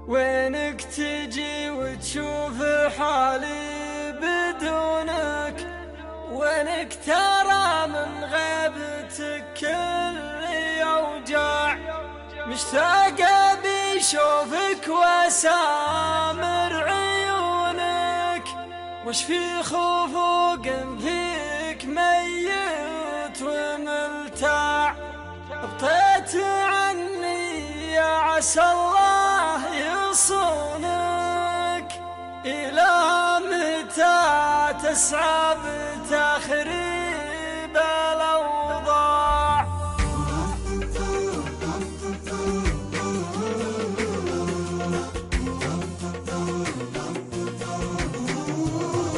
وينك تجي وتشوف حالي بدونك، وينك ترى من غيبتك كل أوجاع، مشتاق بشوفك واسامر عيونك، وش في خفوق فيك ميت وملتاع، ابطيت عني يا عسى الله يصونك، إلى متى تسعى بتخريب الأوضاع.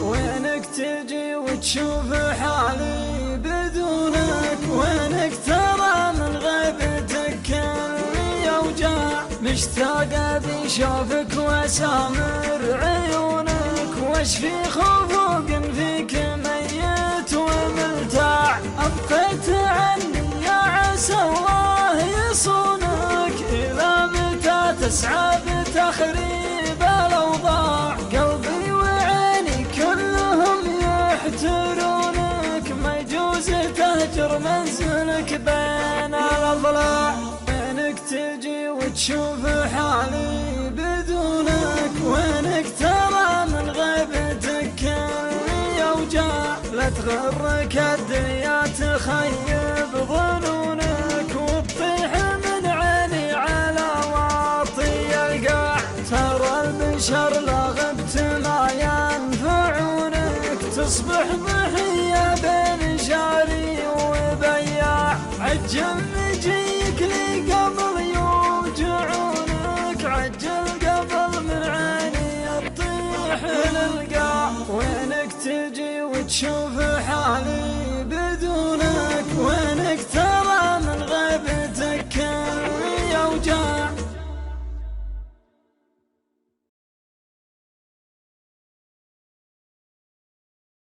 وينك تجي وتشوف حالي بدونك، وينك ترى من غيبتك كل أوجاع، مشتاق بشوفك واسامر عيونك، وش في خفوق فيك ميت وملتاع، أبقيت عني يا عسى الله يصونك، إلى متى تسعى بتخريب الأوضاع، قلبي وعيني كلهم يحترونك، ما يجوز تهجر منزلك بين الأضلاع. وينك تجي وتشوف حالي بدونك، وينك ترى من غيبتك كل أوجاع، لا تغرك الدنيا تخيب ظنونك، وتطيح من عيني على واطي القاع، ترى البشر لا غبت ما ينفعونك، تصبح ضحية بين جاري وبياع، عجل مجيك لي قبل يوجعونك، عجل قبل من عيني تطيح للقاع. وينك تجي وتشوف حالي بدونك، وينك